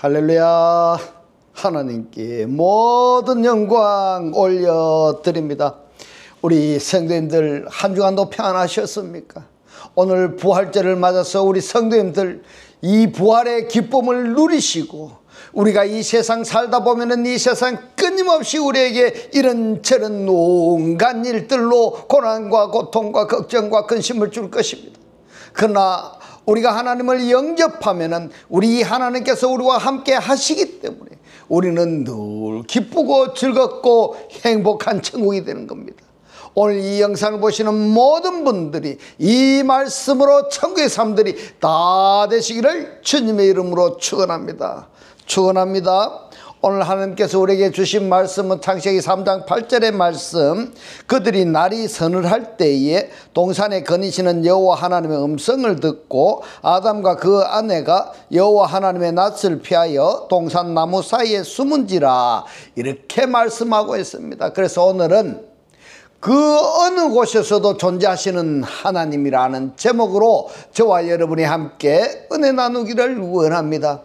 할렐루야. 하나님께 모든 영광 올려드립니다. 우리 성도님들 한 주간도 평안하셨습니까? 오늘 부활절을 맞아서 우리 성도님들 이 부활의 기쁨을 누리시고, 우리가 이 세상 살다 보면은 이 세상 끊임없이 우리에게 이런저런 온갖 일들로 고난과 고통과 걱정과 근심을 줄 것입니다. 그러나 우리가 하나님을 영접하면은 우리 하나님께서 우리와 함께 하시기 때문에 우리는 늘 기쁘고 즐겁고 행복한 천국이 되는 겁니다. 오늘 이 영상을 보시는 모든 분들이 이 말씀으로 천국의 삶들이 다 되시기를 주님의 이름으로 축원합니다. 축원합니다. 오늘 하나님께서 우리에게 주신 말씀은 창세기 3장 8절의 말씀. 그들이 날이 서늘할 때에 동산에 거니시는 여호와 하나님의 음성을 듣고 아담과 그 아내가 여호와 하나님의 낯을 피하여 동산 나무 사이에 숨은지라, 이렇게 말씀하고 있습니다. 그래서 오늘은 그 어느 곳에서도 존재하시는 하나님이라는 제목으로 저와 여러분이 함께 은혜 나누기를 원합니다.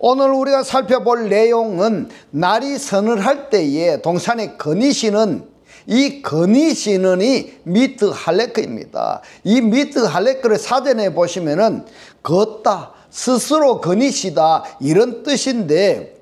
오늘 우리가 살펴볼 내용은 날이 서늘할 때에 동산에 거니시는, 이 거니시는이 미트 할레크입니다. 이 미트 할레크를 사전에 보시면은 걷다, 스스로 거니시다, 이런 뜻인데,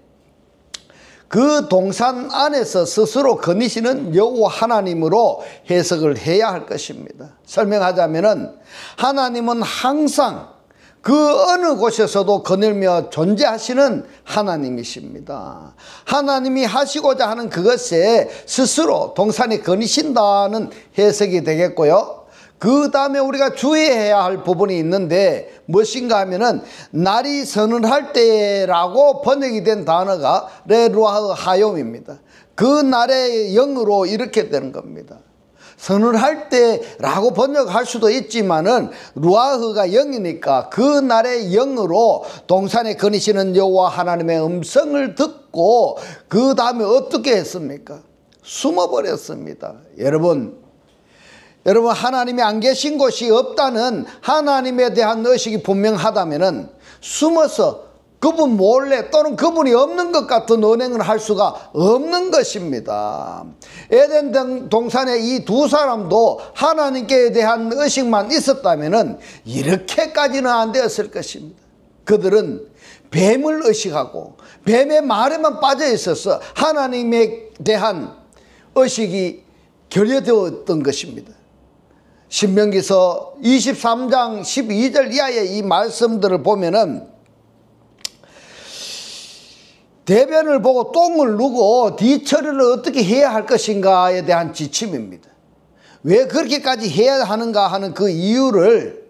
그 동산 안에서 스스로 거니시는 여호와 하나님으로 해석을 해야 할 것입니다. 설명하자면은 하나님은 항상 그 어느 곳에서도 거닐며 존재하시는 하나님이십니다. 하나님이 하시고자 하는 그것에 스스로 동산에 거니신다는 해석이 되겠고요. 그 다음에 우리가 주의해야 할 부분이 있는데 무엇인가 하면은 날이 서늘할 때라고 번역이 된 단어가 레루아흐 하욤입니다. 그 날의 영어로 이렇게 되는 겁니다. 서늘할 때라고 번역할 수도 있지만은 루아흐가 영이니까 그 날의 영으로 동산에 거니시는 여호와 하나님의 음성을 듣고 그 다음에 어떻게 했습니까? 숨어버렸습니다. 여러분 하나님이 안 계신 곳이 없다는 하나님에 대한 의식이 분명하다면은 숨어서 그분 몰래 또는 그분이 없는 것 같은 언행을 할 수가 없는 것입니다. 에덴 동산에 이 두 사람도 하나님께 대한 의식만 있었다면은 이렇게까지는 안 되었을 것입니다. 그들은 뱀을 의식하고 뱀의 말에만 빠져 있어서 하나님에 대한 의식이 결여되었던 것입니다. 신명기서 23장 12절 이하의 이 말씀들을 보면은 대변을 보고 똥을 누고 뒤처리를 어떻게 해야 할 것인가에 대한 지침입니다. 왜 그렇게까지 해야 하는가 하는 그 이유를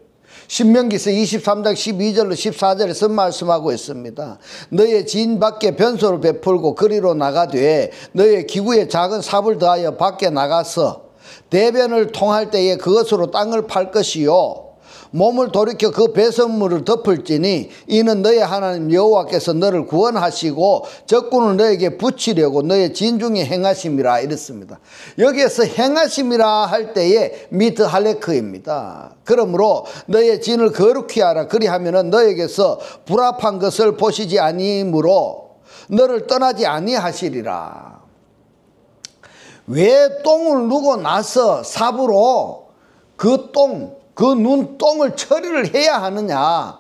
신명기서 23장 12절로 14절에서 말씀하고 있습니다. 너의 지인 밖에 변소를 베풀고 거리로 나가되 너의 기구에 작은 삽을 더하여 밖에 나가서 대변을 통할 때에 그것으로 땅을 팔 것이요 몸을 돌이켜 그 배설물을 덮을지니 이는 너의 하나님 여호와께서 너를 구원하시고 적군을 너에게 붙이려고 너의 진 중에 행하심이라, 이랬습니다. 여기에서 행하심이라 할 때에 미트 할레크입니다. 그러므로 너의 진을 거룩히 하라. 그리하면은 너에게서 불합한 것을 보시지 아니므로 너를 떠나지 아니하시리라. 왜 똥을 누고 나서 삽으로 그 눈똥을 처리를 해야 하느냐?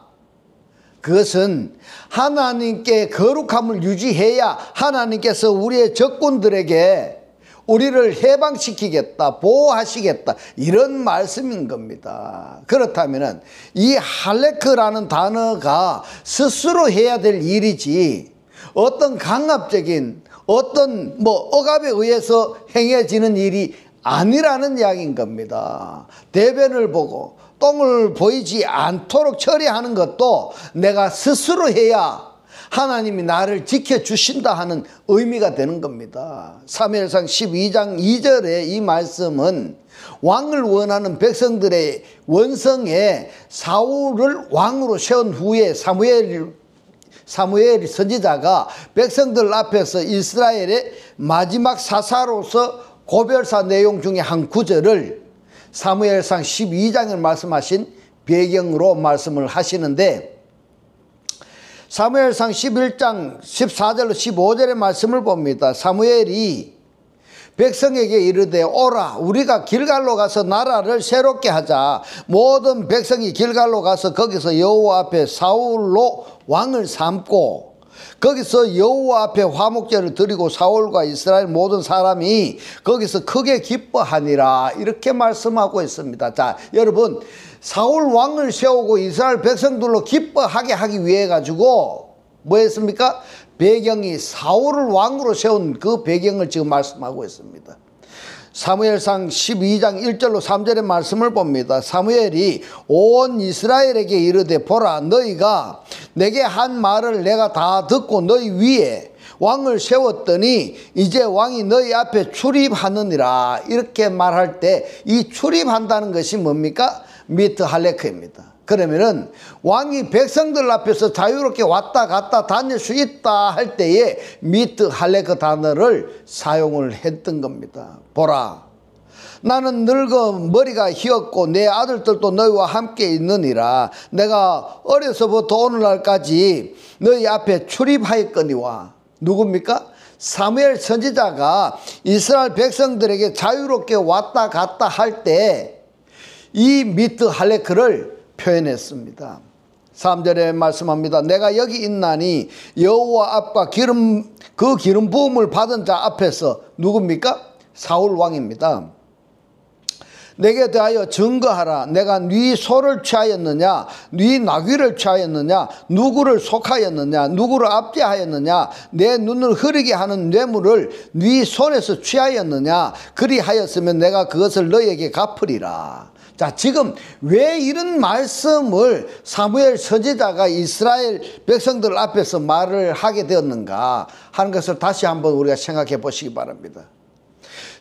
그것은 하나님께 거룩함을 유지해야 하나님께서 우리의 적군들에게 우리를 해방시키겠다, 보호하시겠다, 이런 말씀인 겁니다. 그렇다면 이 할레크라는 단어가 스스로 해야 될 일이지 어떤 강압적인 어떤 억압에 의해서 행해지는 일이 아니라는 이야기인 겁니다. 대변을 보고 똥을 보이지 않도록 처리하는 것도 내가 스스로 해야 하나님이 나를 지켜주신다 하는 의미가 되는 겁니다. 사무엘상 12장 2절의 이 말씀은 왕을 원하는 백성들의 원성에 사울을 왕으로 세운 후에 사무엘 선지자가 백성들 앞에서 이스라엘의 마지막 사사로서 고별사 내용 중에 한 구절을 사무엘상 12장을 말씀하신 배경으로 말씀을 하시는데, 사무엘상 11장 14절로 15절의 말씀을 봅니다. 사무엘이 백성에게 이르되 오라 우리가 길갈로 가서 나라를 새롭게 하자. 모든 백성이 길갈로 가서 거기서 여호와 앞에 사울로 왕을 삼고 거기서 여호와 앞에 화목제를 드리고 사울과 이스라엘 모든 사람이 거기서 크게 기뻐하니라. 이렇게 말씀하고 있습니다. 자, 여러분, 사울 왕을 세우고 이스라엘 백성들로 기뻐하게 하기 위해 가지고 뭐 했습니까? 배경이 사울을 왕으로 세운 그 배경을 지금 말씀하고 있습니다. 사무엘상 12장 1절로 3절의 말씀을 봅니다. 사무엘이 온 이스라엘에게 이르되 보라 너희가 내게 한 말을 내가 다 듣고 너희 위에 왕을 세웠더니 이제 왕이 너희 앞에 출입하느니라. 이렇게 말할 때 이 출입한다는 것이 뭡니까? 미트 할레크입니다. 그러면은 왕이 백성들 앞에서 자유롭게 왔다 갔다 다닐 수 있다 할 때에 미트 할레크 단어를 사용을 했던 겁니다. 보라 나는 늙어 머리가 휘었고 내 아들들도 너희와 함께 있느니라. 내가 어려서부터 오늘날까지 너희 앞에 출입하였거니와. 누굽니까? 사무엘 선지자가 이스라엘 백성들에게 자유롭게 왔다 갔다 할 때 이 미트 할레크를 표현했습니다. 3절에 말씀합니다. 내가 여기 있나니 여호와 앞과 그 기름 부음을 받은 자 앞에서 누굽니까? 사울 왕입니다. 내게 대하여 증거하라. 내가 네 소를 취하였느냐 네 나귀를 취하였느냐 누구를 속하였느냐 누구를 압제하였느냐 내 눈을 흐리게 하는 뇌물을 네 손에서 취하였느냐 그리하였으면 내가 그것을 너에게 갚으리라. 자, 지금 왜 이런 말씀을 사무엘 선지자가 이스라엘 백성들 앞에서 말을 하게 되었는가 하는 것을 다시 한번 우리가 생각해 보시기 바랍니다.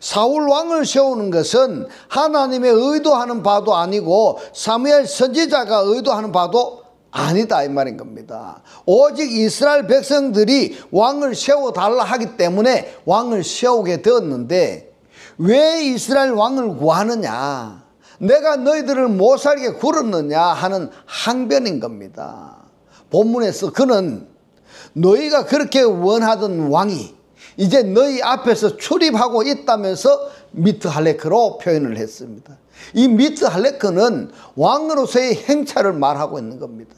사울 왕을 세우는 것은 하나님의 의도하는 바도 아니고 사무엘 선지자가 의도하는 바도 아니다 이 말인 겁니다. 오직 이스라엘 백성들이 왕을 세워달라 하기 때문에 왕을 세우게 되었는데 왜 이스라엘 왕을 구하느냐, 내가 너희들을 못살게 굴었느냐 하는 항변인 겁니다. 본문에서 그는 너희가 그렇게 원하던 왕이 이제 너희 앞에서 출입하고 있다면서 미트 할레크로 표현을 했습니다. 이 미트 할레크는 왕으로서의 행차를 말하고 있는 겁니다.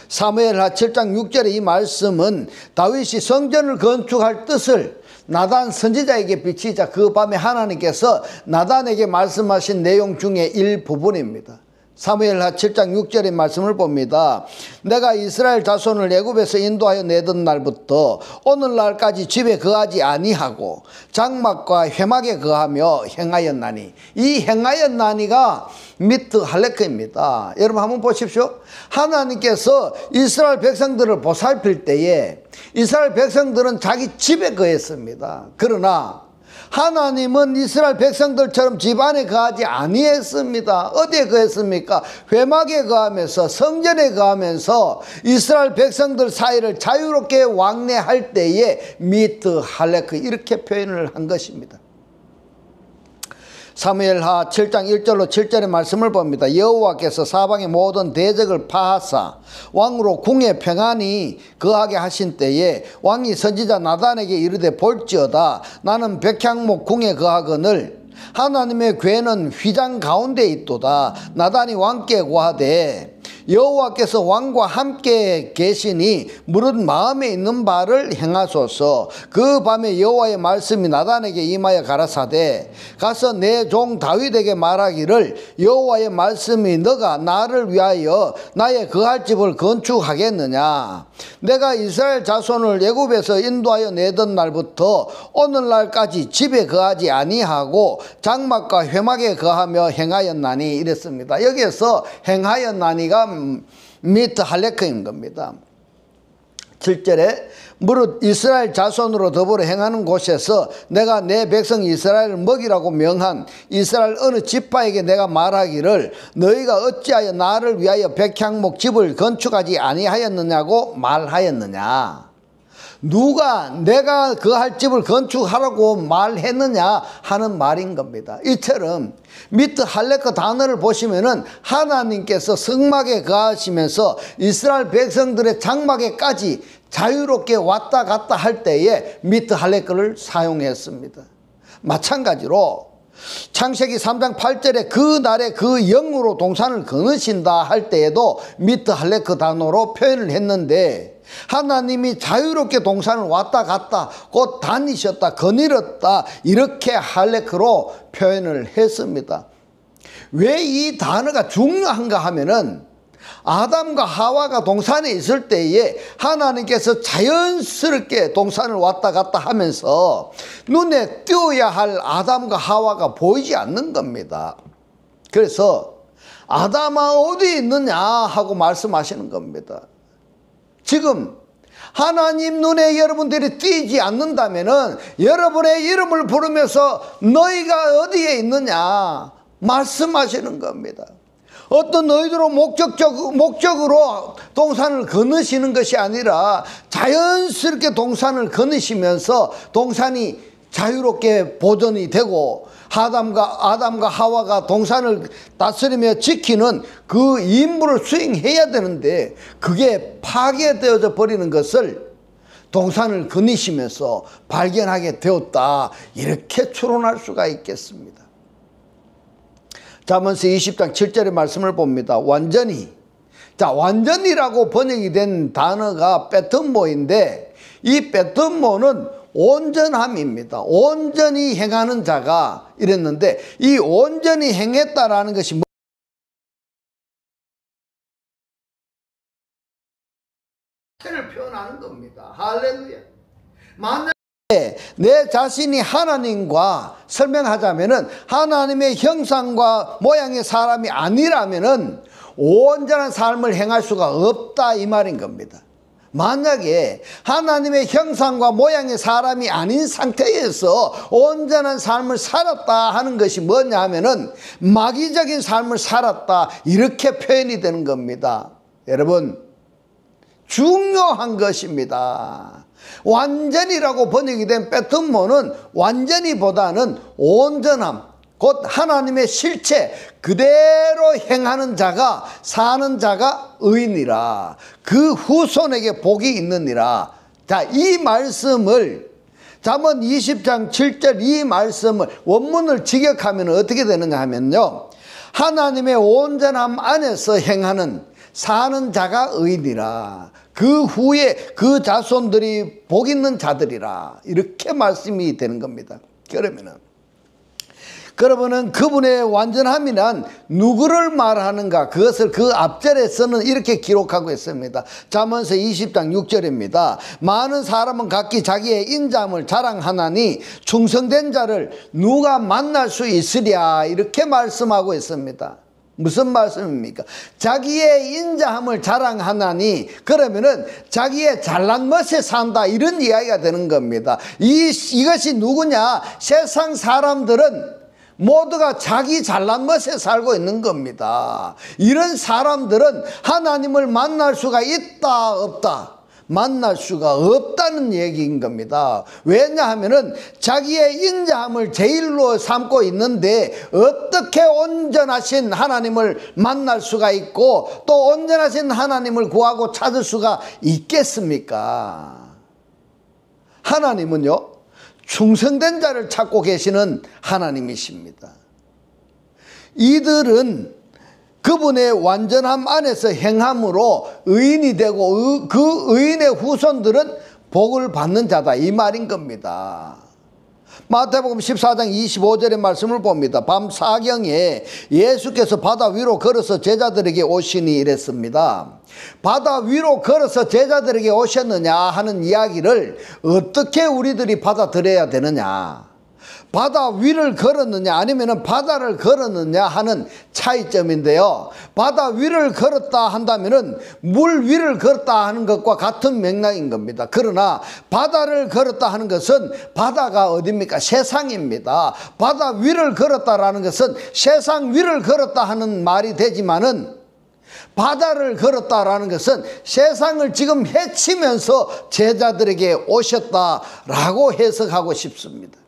사무엘하 7장 6절의 이 말씀은 다윗이 성전을 건축할 뜻을 나단 선지자에게 비치자 그 밤에 하나님께서 나단에게 말씀하신 내용 중에 일부분입니다. 사무엘하 7장 6절의 말씀을 봅니다. 내가 이스라엘 자손을 애굽에서 인도하여 내던 날부터 오늘날까지 집에 거하지 아니하고 장막과 회막에 거하며 행하였나니. 이 행하였나니가 미트 할레크입니다. 여러분 한번 보십시오. 하나님께서 이스라엘 백성들을 보살필 때에 이스라엘 백성들은 자기 집에 거했습니다. 그러나 하나님은 이스라엘 백성들처럼 집안에 거하지 아니했습니다. 어디에 거했습니까? 회막에 거하면서 성전에 거하면서 이스라엘 백성들 사이를 자유롭게 왕래할 때에 미트 할레크 이렇게 표현을 한 것입니다. 사무엘하 7장 1절로 7절의 말씀을 봅니다. 여호와께서 사방의 모든 대적을 파하사 왕으로 궁에 평안히 거하게 하신 때에 왕이 선지자 나단에게 이르되 볼지어다 나는 백향목 궁에 거하거늘 하나님의 궤는 휘장 가운데 있도다. 나단이 왕께 고하되 여호와께서 왕과 함께 계시니 무릇 마음에 있는 바를 행하소서. 그 밤에 여호와의 말씀이 나단에게 임하여 가라사대 가서 내 종 다윗에게 말하기를 여호와의 말씀이 너가 나를 위하여 나의 거할 집을 건축하겠느냐. 내가 이스라엘 자손을 애굽에서 인도하여 내던 날부터 오늘날까지 집에 거하지 아니하고 장막과 회막에 거하며 행하였나니 이랬습니다. 여기에서 행하였나니가 미트 할레크인 겁니다. 7절에 무릇 이스라엘 자손으로 더불어 행하는 곳에서 내가 내 백성 이스라엘을 먹이라고 명한 이스라엘 어느 지파에게 내가 말하기를 너희가 어찌하여 나를 위하여 백향목 집을 건축하지 아니하였느냐고 말하였느냐. 누가 내가 그 할 집을 건축하라고 말했느냐 하는 말인 겁니다. 이처럼 미트 할레크 단어를 보시면은 하나님께서 성막에 거하시면서 이스라엘 백성들의 장막에까지 자유롭게 왔다 갔다 할 때에 미트 할레크를 사용했습니다. 마찬가지로 창세기 3장 8절에 그 날에 그 영으로 동산을 거느신다 할 때에도 미트 할레크 단어로 표현을 했는데, 하나님이 자유롭게 동산을 왔다 갔다 곧 다니셨다 거닐었다 이렇게 할레크로 표현을 했습니다. 왜 이 단어가 중요한가 하면은 아담과 하와가 동산에 있을 때에 하나님께서 자연스럽게 동산을 왔다 갔다 하면서 눈에 띄어야 할 아담과 하와가 보이지 않는 겁니다. 그래서 아담아 어디 있느냐 하고 말씀하시는 겁니다. 지금 하나님 눈에 여러분들이 띄지 않는다면은 여러분의 이름을 부르면서 너희가 어디에 있느냐 말씀하시는 겁니다. 어떤 너희들로 목적으로 동산을 거느시는 것이 아니라 자연스럽게 동산을 거느시면서 동산이 자유롭게 보존이 되고 아담과 하와가 동산을 다스리며 지키는 그 임무를 수행해야 되는데 그게 파괴되어져 버리는 것을 동산을 거느시면서 발견하게 되었다, 이렇게 추론할 수가 있겠습니다. 잠언서 20장 7절의 말씀을 봅니다. 완전히. 자, 완전히라고 번역이 된 단어가 베트모인데, 이 베트모는 온전함입니다. 온전히 행하는 자가 이랬는데, 이 온전히 행했다라는 것이 를 표현하는 겁니다. 할렐루야. 만약 내 자신이 하나님과 설명하자면은 하나님의 형상과 모양의 사람이 아니라면은 온전한 삶을 행할 수가 없다 이 말인 겁니다. 만약에 하나님의 형상과 모양의 사람이 아닌 상태에서 온전한 삶을 살았다 하는 것이 뭐냐 하면은 마귀적인 삶을 살았다 이렇게 표현이 되는 겁니다. 여러분, 중요한 것입니다. 완전이라고 번역이 된 베트모는 완전히보다는 온전함, 곧 하나님의 실체 그대로 행하는 자가 사는 자가 의인이라, 그 후손에게 복이 있느니라. 자, 이 말씀을 잠언 20장 7절 이 말씀을 원문을 직역하면 어떻게 되느냐 하면요, 하나님의 온전함 안에서 행하는 사는 자가 의인이라, 그 후에 그 자손들이 복 있는 자들이라, 이렇게 말씀이 되는 겁니다. 그러면은 그분의 완전함이란 누구를 말하는가? 그것을 그 앞절에서는 이렇게 기록하고 있습니다. 잠언서 20장 6절입니다. 많은 사람은 각기 자기의 인자함을 자랑하나니 충성된 자를 누가 만날 수 있으랴, 이렇게 말씀하고 있습니다. 무슨 말씀입니까? 자기의 인자함을 자랑하나니, 그러면은 자기의 잘난 멋에 산다, 이런 이야기가 되는 겁니다. 이것이 누구냐? 세상 사람들은 모두가 자기 잘난 멋에 살고 있는 겁니다. 이런 사람들은 하나님을 만날 수가 있다 없다? 만날 수가 없다는 얘기인 겁니다. 왜냐하면은 자기의 인자함을 제일로 삼고 있는데 어떻게 온전하신 하나님을 만날 수가 있고 또 온전하신 하나님을 구하고 찾을 수가 있겠습니까? 하나님은요, 충성된 자를 찾고 계시는 하나님이십니다. 이들은 그분의 완전함 안에서 행함으로 의인이 되고 그 의인의 후손들은 복을 받는 자다, 이 말인 겁니다. 마태복음 14장 25절의 말씀을 봅니다. 밤 사경에 예수께서 바다 위로 걸어서 제자들에게 오시니 이랬습니다. 바다 위로 걸어서 제자들에게 오셨느냐 하는 이야기를 어떻게 우리들이 받아들여야 되느냐, 바다 위를 걸었느냐 아니면 바다를 걸었느냐 하는 차이점인데요, 바다 위를 걸었다 한다면 물 위를 걸었다 하는 것과 같은 맥락인 겁니다. 그러나 바다를 걸었다 하는 것은 바다가 어디입니까? 세상입니다. 바다 위를 걸었다라는 것은 세상 위를 걸었다 하는 말이 되지만은 바다를 걸었다라는 것은 세상을 지금 헤치면서 제자들에게 오셨다라고 해석하고 싶습니다.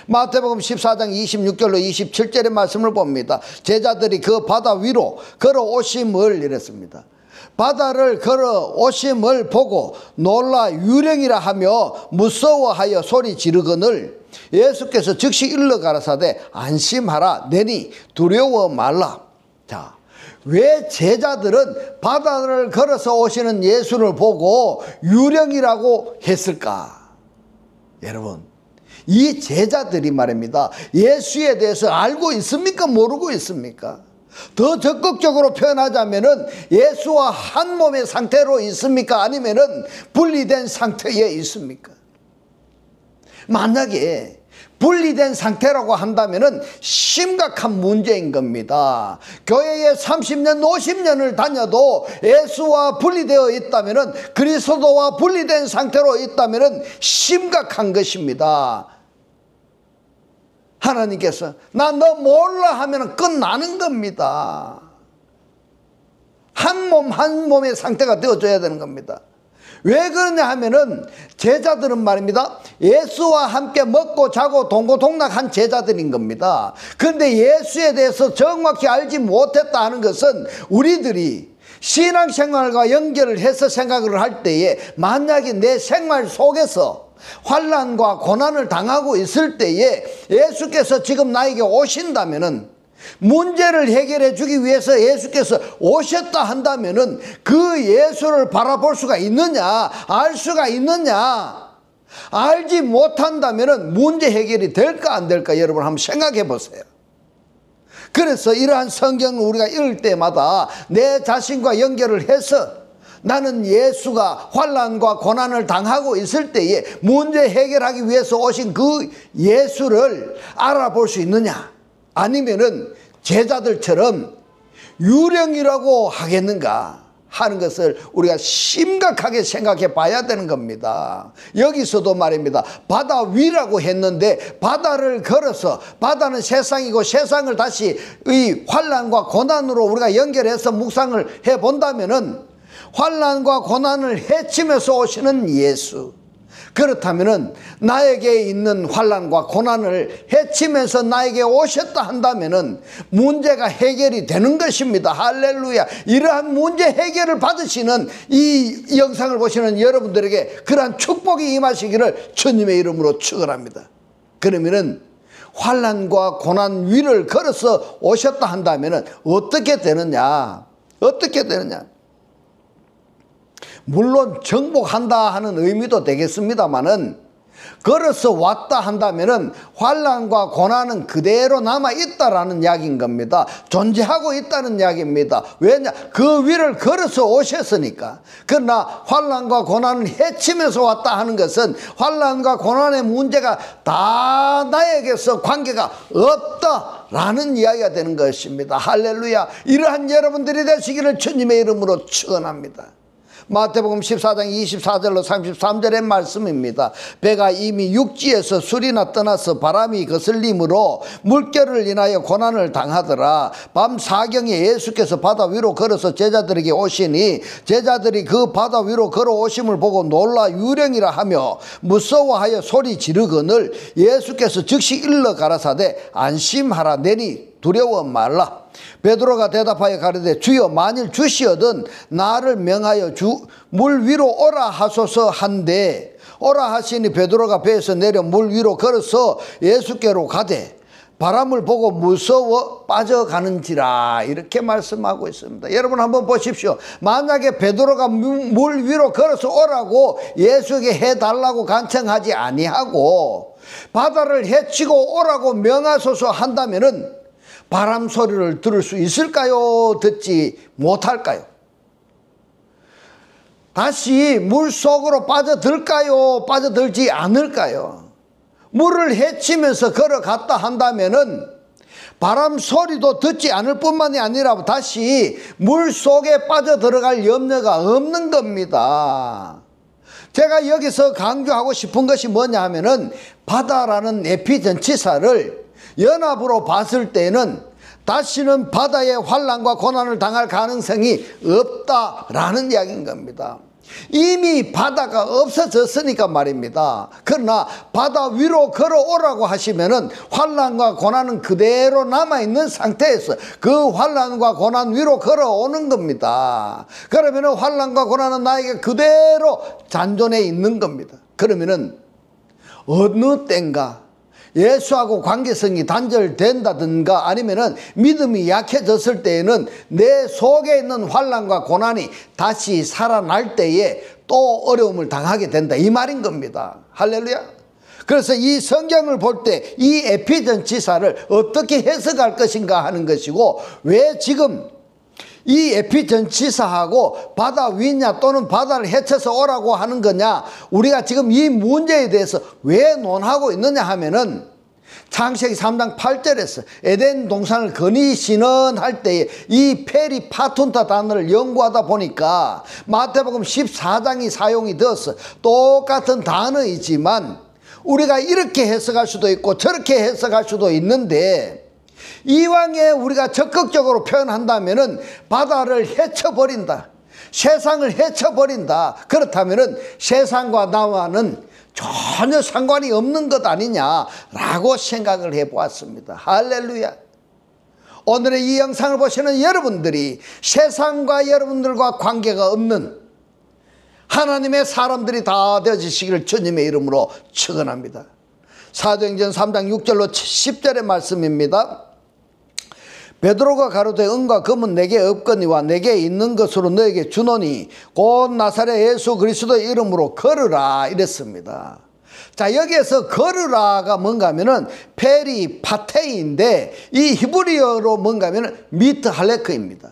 마태복음 14장 26절로 27절의 말씀을 봅니다. 제자들이 그 바다 위로 걸어오심을 이랬습니다. 바다를 걸어오심을 보고 놀라 유령이라 하며 무서워하여 소리 지르거늘 예수께서 즉시 일러 가라사대 안심하라 내니 두려워 말라. 자, 왜 제자들은 바다를 걸어서 오시는 예수를 보고 유령이라고 했을까? 여러분, 이 제자들이 말입니다. 예수에 대해서 알고 있습니까? 모르고 있습니까? 더 적극적으로 표현하자면은 예수와 한 몸의 상태로 있습니까? 아니면은 분리된 상태에 있습니까? 만약에 분리된 상태라고 한다면은 심각한 문제인 겁니다. 교회에 30년, 50년을 다녀도 예수와 분리되어 있다면은, 그리스도와 분리된 상태로 있다면은 심각한 것입니다. 하나님께서 나 너 몰라 하면 끝나는 겁니다. 한 몸 한 몸의 상태가 되어줘야 되는 겁니다. 왜 그러냐 하면은 제자들은 말입니다. 예수와 함께 먹고 자고 동고동락한 제자들인 겁니다. 그런데 예수에 대해서 정확히 알지 못했다 하는 것은 우리들이 신앙생활과 연결을 해서 생각을 할 때에 만약에 내 생활 속에서 환난과 고난을 당하고 있을 때에 예수께서 지금 나에게 오신다면은, 문제를 해결해 주기 위해서 예수께서 오셨다 한다면은 그 예수를 바라볼 수가 있느냐, 알 수가 있느냐, 알지 못한다면은 문제 해결이 될까 안 될까 여러분 한번 생각해 보세요. 그래서 이러한 성경을 우리가 읽을 때마다 내 자신과 연결을 해서 나는 예수가 환난과 고난을 당하고 있을 때에 문제 해결하기 위해서 오신 그 예수를 알아볼 수 있느냐, 아니면은 제자들처럼 유령이라고 하겠는가 하는 것을 우리가 심각하게 생각해 봐야 되는 겁니다. 여기서도 말입니다. 바다 위라고 했는데 바다를 걸어서, 바다는 세상이고 세상을 다시 이 환난과 고난으로 우리가 연결해서 묵상을 해 본다면은 환난과 고난을 헤치면서 오시는 예수, 그렇다면은 나에게 있는 환난과 고난을 헤치면서 나에게 오셨다 한다면은 문제가 해결이 되는 것입니다. 할렐루야. 이러한 문제 해결을 받으시는 이 영상을 보시는 여러분들에게 그러한 축복이 임하시기를 주님의 이름으로 축원합니다. 그러면은 환난과 고난 위를 걸어서 오셨다 한다면은 어떻게 되느냐? 어떻게 되느냐? 물론 정복한다 하는 의미도 되겠습니다만은, 걸어서 왔다 한다면은 환난과 고난은 그대로 남아 있다라는 이야기인 겁니다. 존재하고 있다는 이야기입니다. 왜냐? 그 위를 걸어서 오셨으니까. 그러나 환난과 고난을 헤치면서 왔다 하는 것은 환난과 고난의 문제가 다 나에게서 관계가 없다라는 이야기가 되는 것입니다. 할렐루야. 이러한 여러분들이 되시기를 주님의 이름으로 축원합니다. 마태복음 14장 24절로 33절의 말씀입니다. 배가 이미 육지에서 술이나 떠나서 바람이 거슬림으로 물결을 인하여 고난을 당하더라. 밤 사경에 예수께서 바다 위로 걸어서 제자들에게 오시니 제자들이 그 바다 위로 걸어오심을 보고 놀라 유령이라 하며 무서워하여 소리 지르거늘 예수께서 즉시 일러 가라사대 안심하라 내니 두려워 말라. 베드로가 대답하여 가르되 주여 만일 주시어든 나를 명하여 물 위로 오라 하소서 한데, 오라 하시니 베드로가 배에서 내려 물 위로 걸어서 예수께로 가되 바람을 보고 무서워 빠져가는지라, 이렇게 말씀하고 있습니다. 여러분 한번 보십시오. 만약에 베드로가 물 위로 걸어서 오라고 예수에게 해달라고 간청하지 아니하고 바다를 헤치고 오라고 명하소서 한다면은 바람 소리를 들을 수 있을까요? 듣지 못할까요? 다시 물 속으로 빠져들까요? 빠져들지 않을까요? 물을 헤치면서 걸어갔다 한다면은 바람 소리도 듣지 않을 뿐만이 아니라 다시 물 속에 빠져들어갈 염려가 없는 겁니다. 제가 여기서 강조하고 싶은 것이 뭐냐 하면은 바다라는 에피전치사를 연합으로 봤을 때는 다시는 바다의 환난과 고난을 당할 가능성이 없다라는 이야기인 겁니다. 이미 바다가 없어졌으니까 말입니다. 그러나 바다 위로 걸어오라고 하시면은 환난과 고난은 그대로 남아있는 상태에서 그 환난과 고난 위로 걸어오는 겁니다. 그러면은 환난과 고난은 나에게 그대로 잔존해 있는 겁니다. 그러면은 어느 때인가 예수하고 관계성이 단절된다든가 아니면은 믿음이 약해졌을 때에는 내 속에 있는 환난과 고난이 다시 살아날 때에 또 어려움을 당하게 된다, 이 말인 겁니다. 할렐루야. 그래서 이 성경을 볼 때 이 에피전 지사를 어떻게 해석할 것인가 하는 것이고, 왜 지금 이 에피전 지사하고 바다 위냐 또는 바다를 헤쳐서 오라고 하는 거냐, 우리가 지금 이 문제에 대해서 왜 논하고 있느냐 하면은 창세기 3장 8절에서 에덴 동산을 건의 신원할 때에 이 페리파툰타 단어를 연구하다 보니까 마태복음 14장이 사용이 되어서 똑같은 단어이지만 우리가 이렇게 해석할 수도 있고 저렇게 해석할 수도 있는데, 이왕에 우리가 적극적으로 표현한다면은 바다를 헤쳐버린다, 세상을 헤쳐버린다, 그렇다면은 세상과 나와는 전혀 상관이 없는 것 아니냐라고 생각을 해보았습니다. 할렐루야. 오늘의 이 영상을 보시는 여러분들이 세상과 여러분들과 관계가 없는 하나님의 사람들이 다 되어지시기를 주님의 이름으로 축원합니다. 사도행전 3장 6절로 10절의 말씀입니다. 베드로가 가로되 은과 금은 내게 없거니와 내게 있는 것으로 너에게 주노니 곧 나사렛 예수 그리스도의 이름으로 걸으라, 이랬습니다. 자, 여기에서 걸으라가 뭔가 하면은 페리파테인데 이 히브리어로 뭔가 하면은 미트 할레크입니다.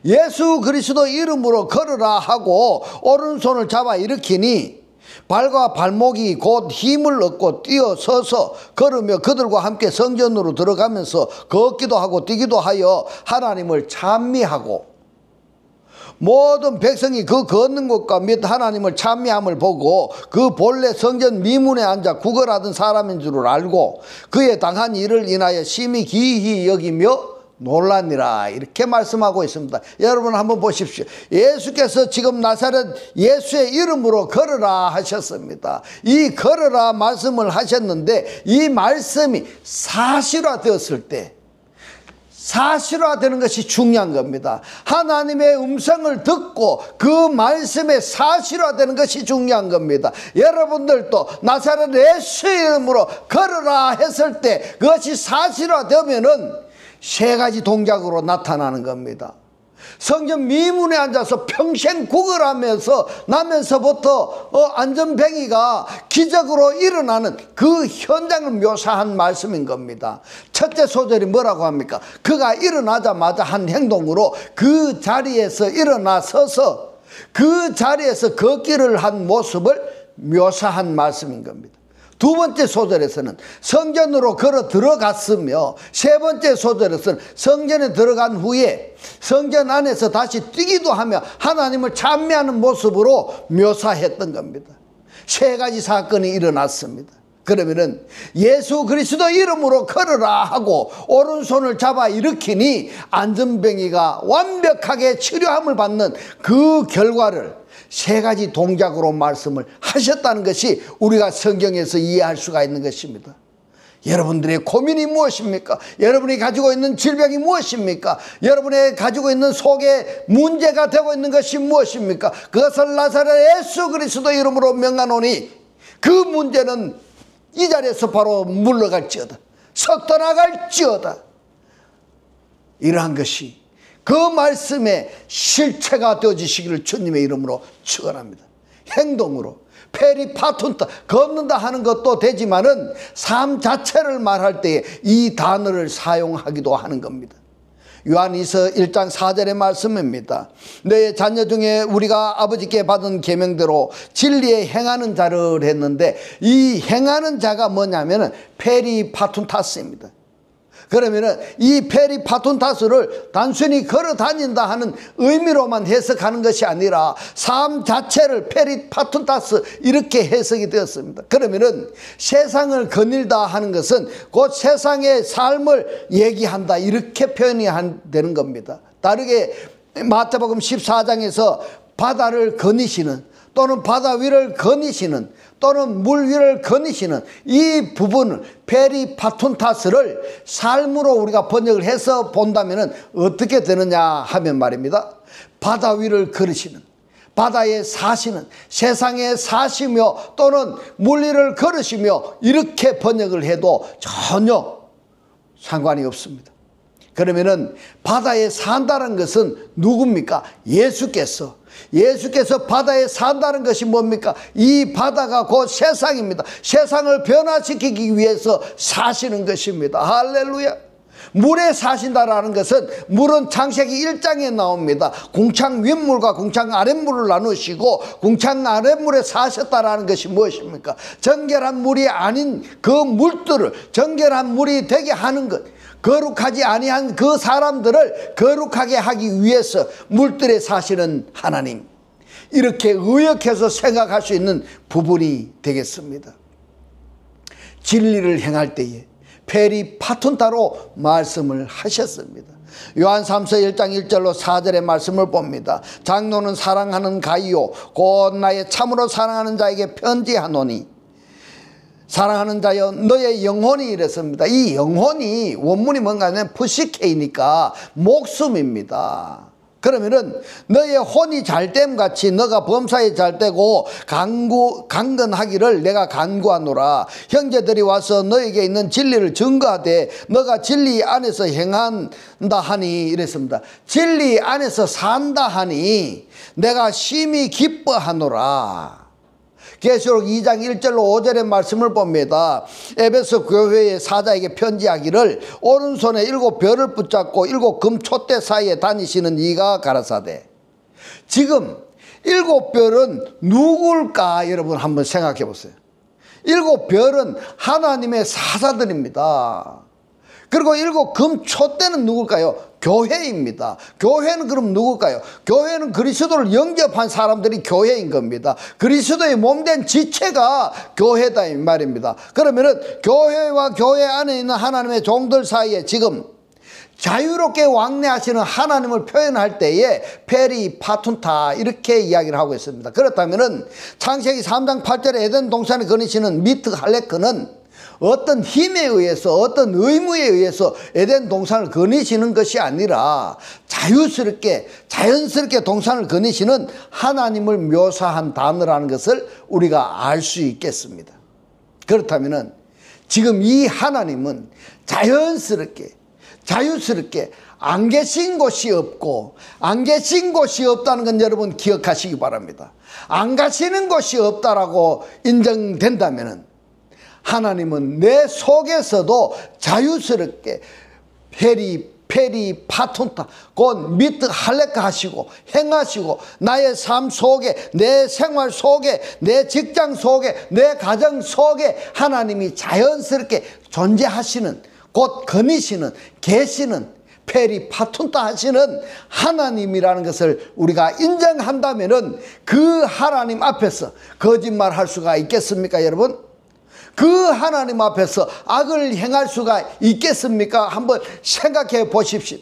예수 그리스도 이름으로 걸으라 하고 오른손을 잡아 일으키니 발과 발목이 곧 힘을 얻고 뛰어서서 걸으며 그들과 함께 성전으로 들어가면서 걷기도 하고 뛰기도 하여 하나님을 찬미하고, 모든 백성이 그 걷는 것과 및 하나님을 찬미함을 보고 그 본래 성전 미문에 앉아 구걸하던 사람인 줄 알고 그의 당한 일을 인하여 심히 기이히 여기며 놀라니라, 이렇게 말씀하고 있습니다. 여러분 한번 보십시오. 예수께서 지금 나사렛 예수의 이름으로 걸으라 하셨습니다. 이 걸으라 말씀을 하셨는데 이 말씀이 사실화되었을 때, 사실화되는 것이 중요한 겁니다. 하나님의 음성을 듣고 그 말씀에 사실화되는 것이 중요한 겁니다. 여러분들도 나사렛 예수의 이름으로 걸으라 했을 때 그것이 사실화되면은 세 가지 동작으로 나타나는 겁니다. 성전 미문에 앉아서 평생 구걸하면서 나면서부터 안전뱅이가 기적으로 일어나는 그 현장을 묘사한 말씀인 겁니다. 첫째 소절이 뭐라고 합니까? 그가 일어나자마자 한 행동으로 그 자리에서 일어나 서서 그 자리에서 걷기를 한 모습을 묘사한 말씀인 겁니다. 두 번째 소절에서는 성전으로 걸어 들어갔으며, 세 번째 소절에서는 성전에 들어간 후에 성전 안에서 다시 뛰기도 하며 하나님을 찬미하는 모습으로 묘사했던 겁니다. 세 가지 사건이 일어났습니다. 그러면은 예수 그리스도 이름으로 걸으라 하고 오른손을 잡아 일으키니 안전뱅이가 완벽하게 치료함을 받는 그 결과를 세 가지 동작으로 말씀을 하셨다는 것이 우리가 성경에서 이해할 수가 있는 것입니다. 여러분들의 고민이 무엇입니까? 여러분이 가지고 있는 질병이 무엇입니까? 여러분이 가지고 있는 속에 문제가 되고 있는 것이 무엇입니까? 그것을 나사렛 예수 그리스도 이름으로 명하노니 그 문제는 이 자리에서 바로 물러갈지어다, 썩떠나갈지어다. 이러한 것이 그 말씀의 실체가 되어지시기를 주님의 이름으로 축원합니다. 행동으로 페리파툰타, 걷는다 하는 것도 되지만은 삶 자체를 말할 때 이 단어를 사용하기도 하는 겁니다. 요한이서 1장 4절의 말씀입니다. 너의 자녀 중에 우리가 아버지께 받은 계명대로 진리에 행하는 자를 했는데, 이 행하는 자가 뭐냐면은 페리파툰타스입니다. 그러면은 이 페리파톤타스를 단순히 걸어 다닌다 하는 의미로만 해석하는 것이 아니라 삶 자체를 페리파톤타스 이렇게 해석이 되었습니다. 그러면은 세상을 거닐다 하는 것은 곧 세상의 삶을 얘기한다 이렇게 표현이 되는 겁니다. 다르게 마태복음 14장에서 바다를 거니시는 또는 바다 위를 거니시는 또는 물 위를 거니시는 이 부분을 페리파톤타스를 삶으로 우리가 번역을 해서 본다면 어떻게 되느냐 하면 말입니다. 바다 위를 걸으시는, 바다에 사시는, 세상에 사시며 또는 물 위를 걸으시며 이렇게 번역을 해도 전혀 상관이 없습니다. 그러면은 바다에 산다는 것은 누굽니까? 예수께서 바다에 산다는 것이 뭡니까? 이 바다가 곧 세상입니다. 세상을 변화시키기 위해서 사시는 것입니다. 할렐루야. 물에 사신다라는 것은 물은 창세기 1장에 나옵니다. 궁창 윗물과 궁창 아랫물을 나누시고 궁창 아랫물에 사셨다라는 것이 무엇입니까? 정결한 물이 아닌 그 물들을 정결한 물이 되게 하는 것, 거룩하지 아니한 그 사람들을 거룩하게 하기 위해서 물들에 사시는 하나님, 이렇게 의역해서 생각할 수 있는 부분이 되겠습니다. 진리를 행할 때에 페리파톤타로 말씀을 하셨습니다. 요한 3서 1장 1절로 4절의 말씀을 봅니다. 장로는 사랑하는 가이요 곧 나의 참으로 사랑하는 자에게 편지하노니 사랑하는 자여 너의 영혼이 이랬습니다. 이 영혼이 원문이 뭔가 하면 푸시케이니까 목숨입니다. 그러면은 너의 혼이 잘됨 같이 너가 범사에 잘되고 강건하기를 내가 간구하노라. 형제들이 와서 너에게 있는 진리를 증거하되 너가 진리 안에서 행한다 하니 이랬습니다. 진리 안에서 산다 하니 내가 심히 기뻐하노라. 계시록 2장 1절로 5절의 말씀을 봅니다. 에베소 교회의 사자에게 편지하기를 오른손에 7별을 붙잡고 7 금촛대 사이에 다니시는 이가 가라사대. 지금 7별은 누굴까 여러분 한번 생각해 보세요. 7별은 하나님의 사자들입니다. 그리고 7 금촛대는 누굴까요? 교회입니다. 교회는 그럼 누굴까요? 교회는 그리스도를 영접한 사람들이 교회인 겁니다. 그리스도의 몸된 지체가 교회다 이 말입니다. 그러면은 교회와 교회 안에 있는 하나님의 종들 사이에 지금 자유롭게 왕래하시는 하나님을 표현할 때에 페리파톤타 이렇게 이야기를 하고 있습니다. 그렇다면은 창세기 3장 8절에 에덴 동산에 거니시는 미트 할레크는 어떤 힘에 의해서 어떤 의무에 의해서 에덴 동산을 거니시는 것이 아니라 자연스럽게 동산을 거니시는 하나님을 묘사한 단어라는 것을 우리가 알 수 있겠습니다. 그렇다면 지금 이 하나님은 자연스럽게 안 계신 곳이 없고 안 계신 곳이 없다는 건 여러분 기억하시기 바랍니다. 안 가시는 곳이 없다라고 인정된다면 하나님은 내 속에서도 자유스럽게 페리파톤타 곧 미트 할레카 하시고 행하시고 나의 삶 속에 내 생활 속에 내 직장 속에 내 가정 속에 하나님이 자연스럽게 존재하시는 곧 거니시는 계시는 페리파톤타 하시는 하나님이라는 것을 우리가 인정한다면 그 하나님 앞에서 거짓말할 수가 있겠습니까 여러분? 그 하나님 앞에서 악을 행할 수가 있겠습니까? 한번 생각해 보십시오.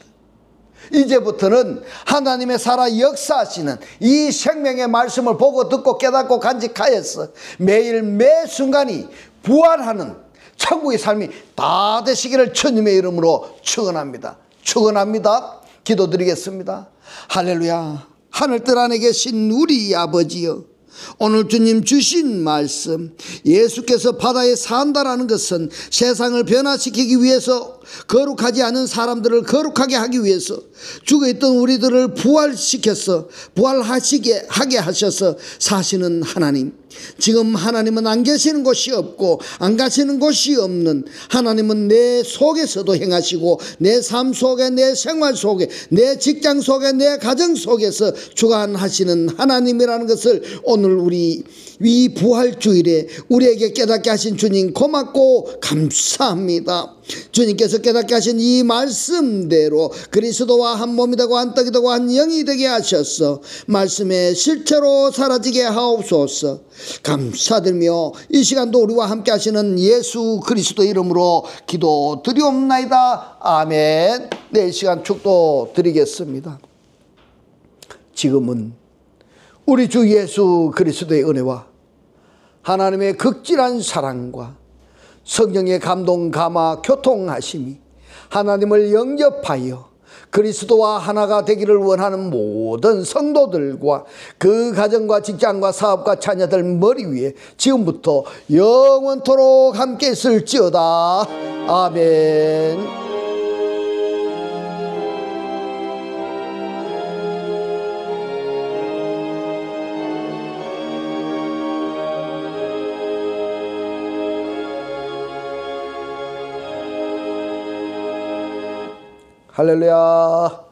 이제부터는 하나님의 살아 역사하시는 이 생명의 말씀을 보고 듣고 깨닫고 간직하여서 매일 매 순간이 부활하는 천국의 삶이 다 되시기를 주님의 이름으로 축원합니다. 기도드리겠습니다. 할렐루야. 하늘뜰 안에 계신 우리 아버지여, 오늘 주님 주신 말씀, 예수께서 바다에 산다라는 것은 세상을 변화시키기 위해서, 거룩하지 않은 사람들을 거룩하게 하기 위해서, 죽어있던 우리들을 부활하게 하셔서 사시는 하나님. 지금 하나님은 안 계시는 곳이 없고 안 가시는 곳이 없는 하나님은 내 속에서도 행하시고 내 삶 속에, 내 생활 속에, 내 직장 속에, 내 가정 속에서 주관하시는 하나님이라는 것을 오늘 우리 이 부활주일에 우리에게 깨닫게 하신 주님 고맙고 감사합니다. 주님께서 깨닫게 하신 이 말씀대로 그리스도와 한 몸이 되고 한 떡이 되고 한 영이 되게 하셔서 말씀의 실체로 사라지게 하옵소서. 감사드리며 이 시간도 우리와 함께 하시는 예수 그리스도 이름으로 기도 드리옵나이다. 아멘. 네, 이 시간 축도 드리겠습니다. 지금은 우리 주 예수 그리스도의 은혜와 하나님의 극진한 사랑과 성령의 감동 감화 교통하심이 하나님을 영접하여 그리스도와 하나가 되기를 원하는 모든 성도들과 그 가정과 직장과 사업과 자녀들 머리 위에 지금부터 영원토록 함께 있을지어다. 아멘. 할렐루야.